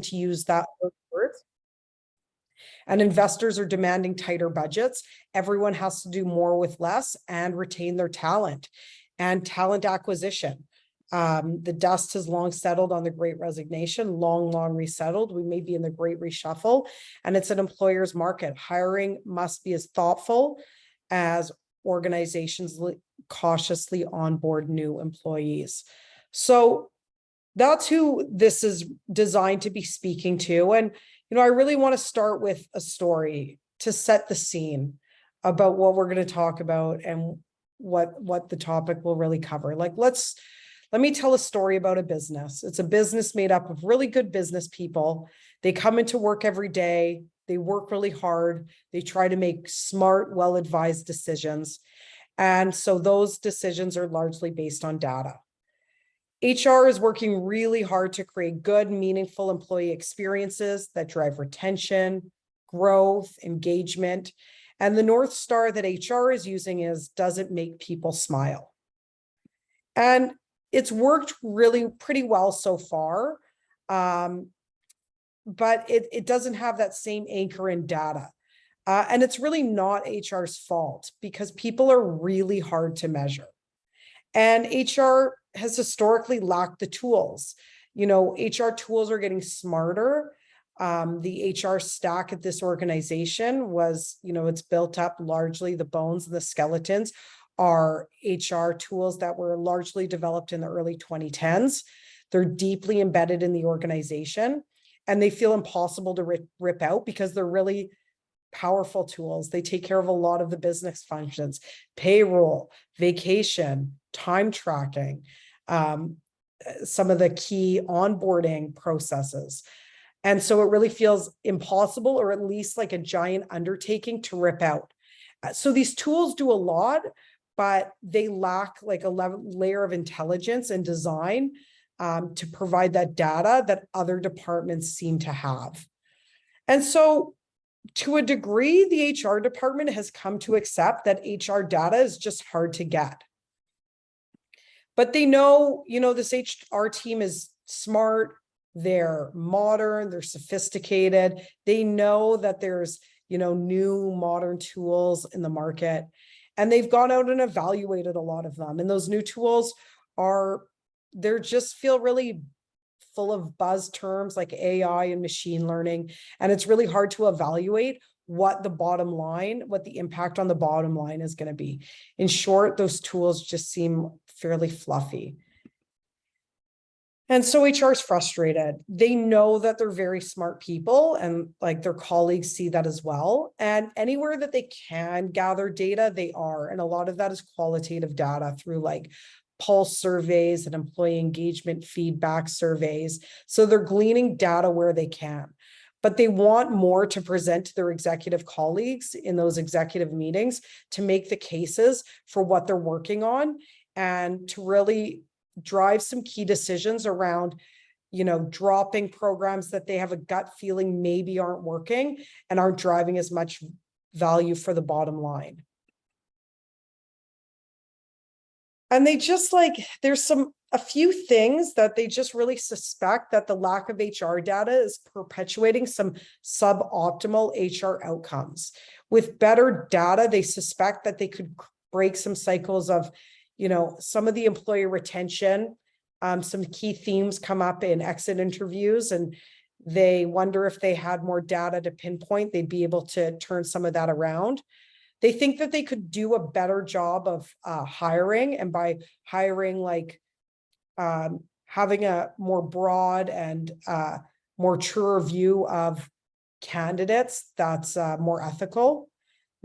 to use that word. And investors are demanding tighter budgets. Everyone has to do more with less and retain their talent and talent acquisition. The dust has long settled on the Great Resignation, long resettled. We may be in the Great Reshuffle, and it's an employer's market. Hiring must be as thoughtful as organizations cautiously onboard new employees. So that's who this is designed to be speaking to. And, I really want to start with a story to set the scene about what we're going to talk about and what the topic will really cover. Let me tell a story about a business. It's a business made up of really good business people. They come into work every day. They work really hard. They try to make smart, well-advised decisions. And so those decisions are largely based on data. HR is working really hard to create good, meaningful employee experiences that drive retention, growth, engagement. And the North Star that HR is using is, does it make people smile? And it's worked really pretty well so far, but it doesn't have that same anchor in data. And it's really not HR's fault because people are really hard to measure. And HR has historically lacked the tools. HR tools are getting smarter. The HR stack at this organization was, it's built up largely, the bones and the skeletons are HR tools that were largely developed in the early 2010s. They're deeply embedded in the organization, and they feel impossible to rip out because they're really powerful tools. They take care of a lot of the business functions: payroll, vacation, time tracking, some of the key onboarding processes. And so it really feels impossible, or at least like a giant undertaking, to rip out. So these tools do a lot, but they lack like a layer of intelligence and design to provide that data that other departments seem to have. And so to a degree, the HR department has come to accept that HR data is just hard to get. But they know, this HR team is smart, they're modern, they're sophisticated. They know that there's, new modern tools in the market, and they've gone out and evaluated a lot of them. And those new tools they just feel really full of buzz terms like AI and machine learning. And it's really hard to evaluate what the impact on the bottom line is going to be. In short, those tools just seem fairly fluffy. And so HR is frustrated. They know that they're very smart people, and like their colleagues see that as well. And anywhere that they can gather data, they are. And a lot of that is qualitative data through like pulse surveys and employee engagement feedback surveys. So they're gleaning data where they can, but they want more to present to their executive colleagues in those executive meetings to make the cases for what they're working on and to really drive some key decisions around, dropping programs that they have a gut feeling maybe aren't working and aren't driving as much value for the bottom line. And they just there's a few things that they just really suspect that the lack of HR data is perpetuating some suboptimal HR outcomes. With better data, they suspect that they could break some cycles of, some of the employee retention. Some key themes come up in exit interviews, and they wonder if they had more data to pinpoint, they'd be able to turn some of that around. They think that they could do a better job of hiring, and by hiring, having a more broad and more truer view of candidates that's more ethical.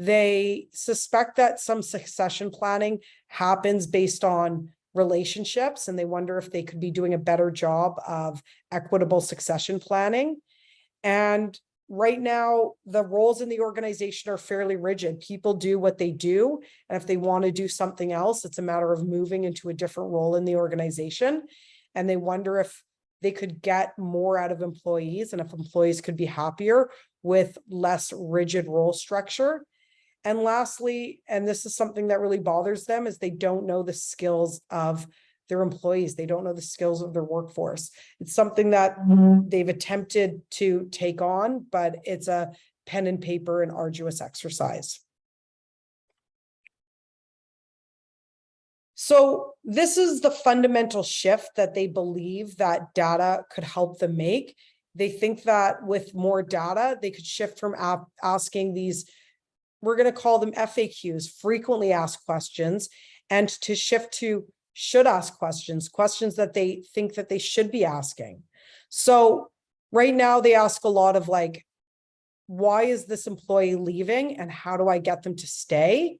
They suspect that some succession planning happens based on relationships, and they wonder if they could be doing a better job of equitable succession planning. And right now, the roles in the organization are fairly rigid. People do what they do, and if they want to do something else, it's a matter of moving into a different role in the organization. And they wonder if they could get more out of employees, and if employees could be happier with less rigid role structure. And lastly, and this is something that really bothers them, is they don't know the skills of their employees. They don't know the skills of their workforce. It's something that they've attempted to take on, but it's a pen and paper and arduous exercise. So this is the fundamental shift that they believe that data could help them make. They think that with more data, they could shift from asking these, we're going to call them FAQs, frequently asked questions, and to shift to should ask questions, questions that they think that they should be asking. So right now they ask a lot of like, why is this employee leaving and how do I get them to stay?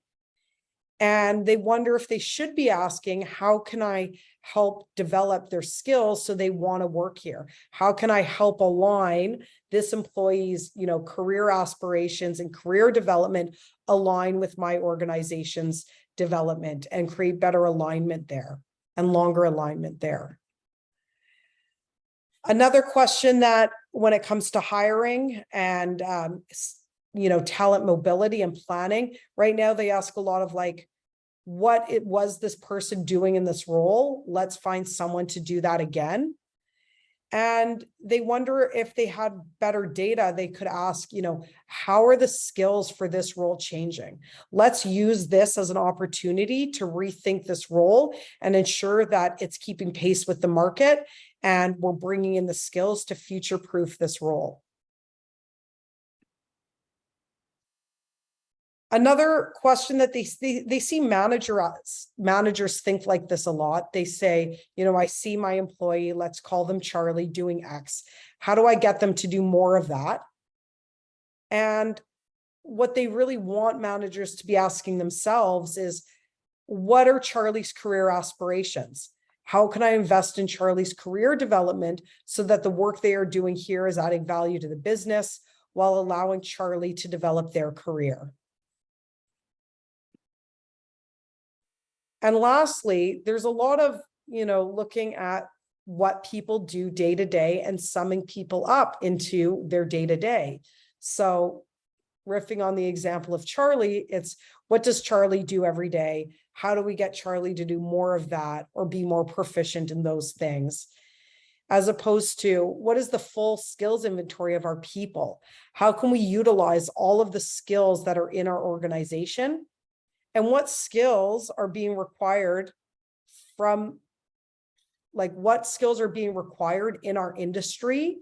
And they wonder if they should be asking, how can I help develop their skills so they want to work here? How can I help align this employee's, career aspirations and career development align with my organization's development and create better alignment there and longer alignment there? Another question that when it comes to hiring and talent mobility and planning, right now they ask a lot of like, what it was this person doing in this role? Let's find someone to do that again. And they wonder if they had better data, they could ask, how are the skills for this role changing? Let's use this as an opportunity to rethink this role and ensure that it's keeping pace with the market and we're bringing in the skills to future-proof this role. Another question that they see managers think like this a lot. They say, I see my employee, let's call them Charlie, doing X. How do I get them to do more of that? And what they really want managers to be asking themselves is, what are Charlie's career aspirations? How can I invest in Charlie's career development so that the work they are doing here is adding value to the business while allowing Charlie to develop their career? And lastly, there's a lot of, looking at what people do day to day and summing people up into their day to day. So riffing on the example of Charlie, it's what does Charlie do every day? How do we get Charlie to do more of that or be more proficient in those things? As opposed to what is the full skills inventory of our people? How can we utilize all of the skills that are in our organization? And what skills are being required what skills are being required in our industry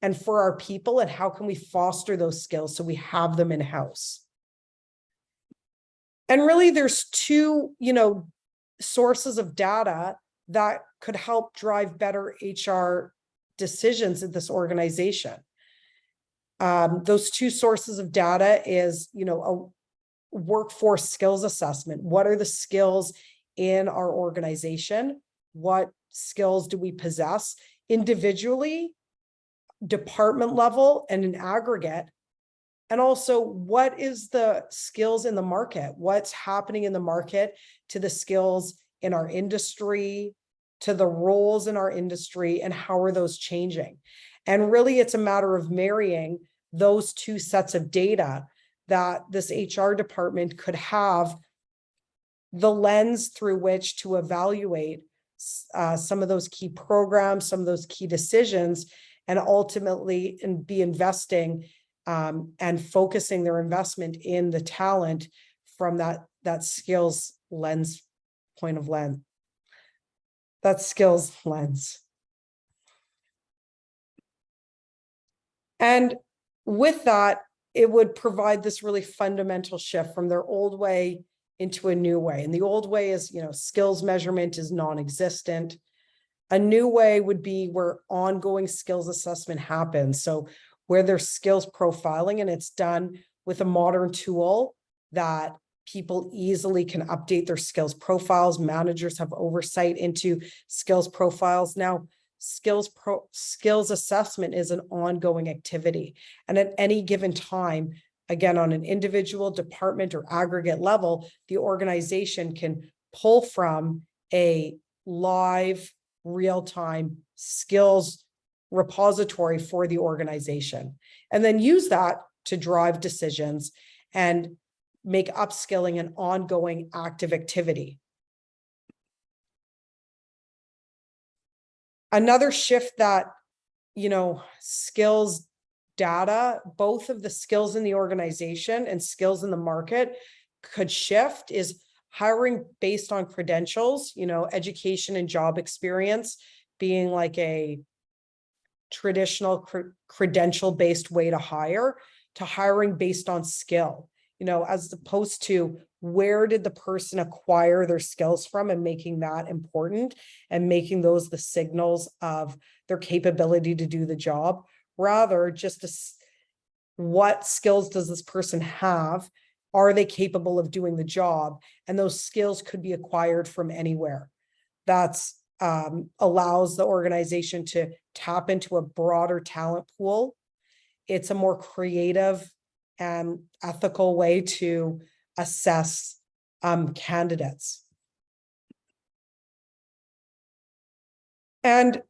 and for our people, and how can we foster those skills so we have them in-house? And really there's two, sources of data that could help drive better HR decisions in this organization. Those two sources of data is, a workforce skills assessment. What are the skills in our organization? What skills do we possess individually, department level, and in aggregate? And also, what is the skills in the market? What's happening in the market to the skills in our industry, to the roles in our industry, and how are those changing? And really, it's a matter of marrying those two sets of data that this HR department could have the lens through which to evaluate some of those key programs, some of those key decisions, and ultimately be investing and focusing their investment in the talent from that skills lens, that skills lens. And with that, it would provide this really fundamental shift from their old way into a new way. And the old way is, skills measurement is non-existent. A new way would be where ongoing skills assessment happens. So where there's skills profiling, and it's done with a modern tool that people easily can update their skills profiles. Managers have oversight into skills profiles. Now, skills assessment is an ongoing activity. And at any given time, again, on an individual, department, or aggregate level, the organization can pull from a live, real-time skills repository for the organization, and then use that to drive decisions and make upskilling an ongoing active activity. Another shift that, skills data, both of the skills in the organization and skills in the market could shift is hiring based on credentials, education and job experience being like a traditional credential-based way to hire, to hiring based on skill, as opposed to where did the person acquire their skills from, and making that important and making those the signals of their capability to do the job, rather just what skills does this person have? Are they capable of doing the job? And those skills could be acquired from anywhere. That's allows the organization to tap into a broader talent pool. It's a more creative and ethical way to assess candidates. And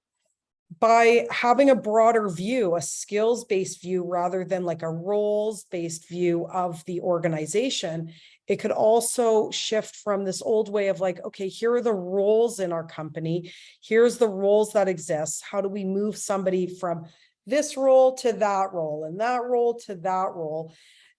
by having a broader view, a skills-based view, rather than like a roles-based view of the organization, it could also shift from this old way of like, okay, here are the roles in our company. Here's the roles that exist. How do we move somebody from this role to that role and that role to that role?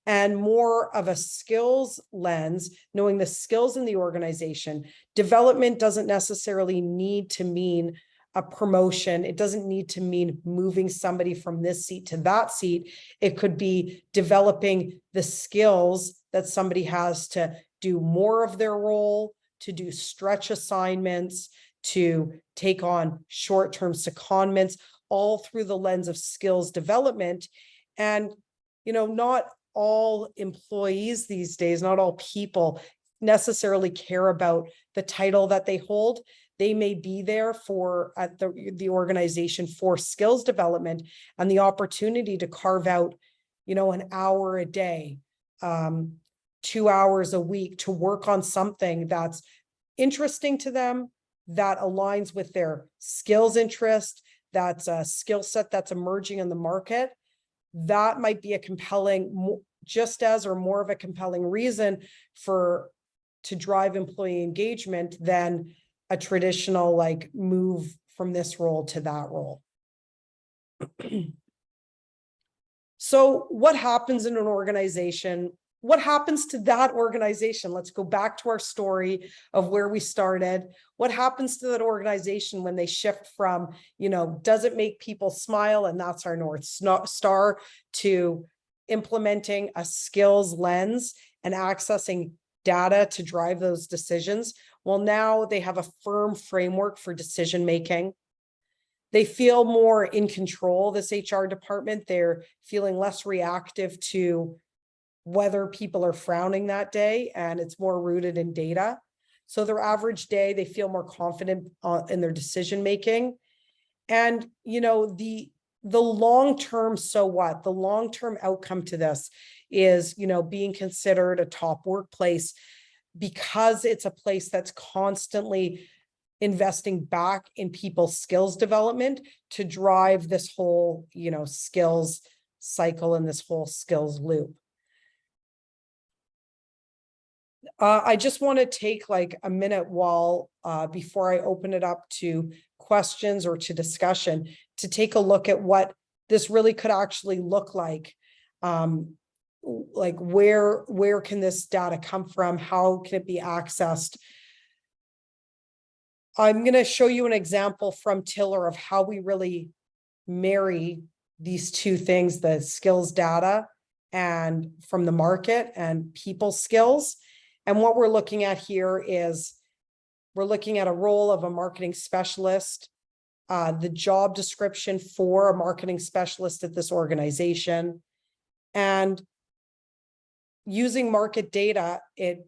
And more of a skills lens, knowing the skills in the organization. Development doesn't necessarily need to mean a promotion. It doesn't need to mean moving somebody from this seat to that seat. It could be developing the skills that somebody has to do more of their role, to do stretch assignments, to take on short-term secondments, all through the lens of skills development. And, not all employees these days, not all people necessarily care about the title that they hold. They may be there for at the organization for skills development and the opportunity to carve out, an hour a day, 2 hours a week to work on something that's interesting to them, that aligns with their skills interest, that's a skill set that's emerging in the market. That might be a compelling, just as or more of a compelling reason to drive employee engagement than a traditional like move from this role to that role. So what happens in an organization? What happens to that organization? Let's go back to our story of where we started. What happens to that organization when they shift from, does it make people smile? And that's our North Star, to implementing a skills lens and accessing data to drive those decisions. Well, now they have a firm framework for decision-making. They feel more in control, this HR department. They're feeling less reactive to whether people are frowning that day, and it's more rooted in data. So their average day, they feel more confident in their decision-making. And, the long-term, so what? The long-term outcome to this is, being considered a top workplace, because it's a place that's constantly investing back in people's skills development to drive this whole, skills cycle and this whole skills loop. I just want to take like a minute before I open it up to questions or to discussion, to take a look at what this really could actually look like. Like where can this data come from? How can it be accessed? I'm going to show you an example from Tiller of how we really marry these two things, the skills data and from the market and people skills. And what we're looking at here is we're looking at a role of a marketing specialist, the job description for a marketing specialist at this organization. And using market data, it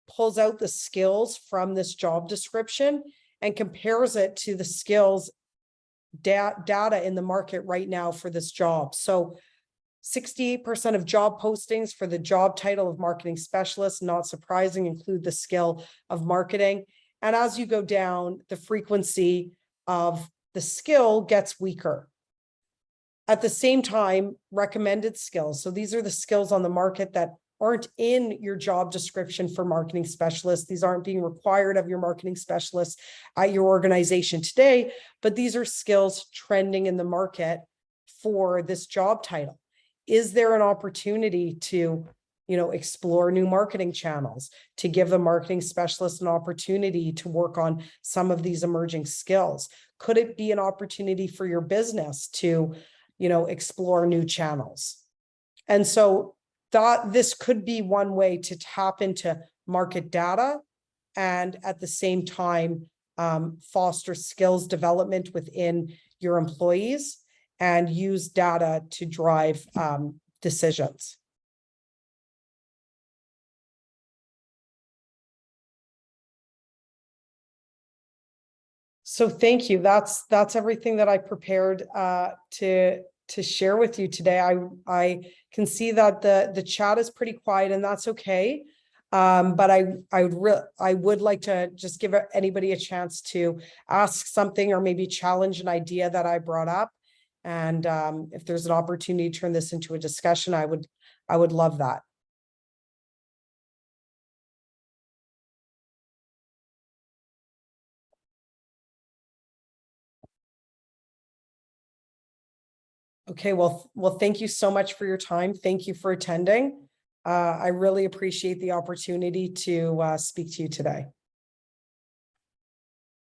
pulls out the skills from this job description and compares it to the skills data in the market right now for this job. So 68% of job postings for the job title of marketing specialist, not surprising, include the skill of marketing. And as you go down, the frequency of the skill gets weaker. At the same time, recommended skills. So these are the skills on the market that aren't in your job description for marketing specialists. These aren't being required of your marketing specialists at your organization today, but these are skills trending in the market for this job title. Is there an opportunity to, explore new marketing channels, to give the marketing specialist an opportunity to work on some of these emerging skills? Could it be an opportunity for your business to, explore new channels? And so this could be one way to tap into market data and at the same time foster skills development within your employees and use data to drive decisions. So thank you. That's everything that I prepared to share with you today. I can see that the chat is pretty quiet, and that's okay. But I would like to just give anybody a chance to ask something or maybe challenge an idea that I brought up. And if there's an opportunity to turn this into a discussion, I would love that. Okay, well, thank you so much for your time. Thank you for attending. I really appreciate the opportunity to speak to you today.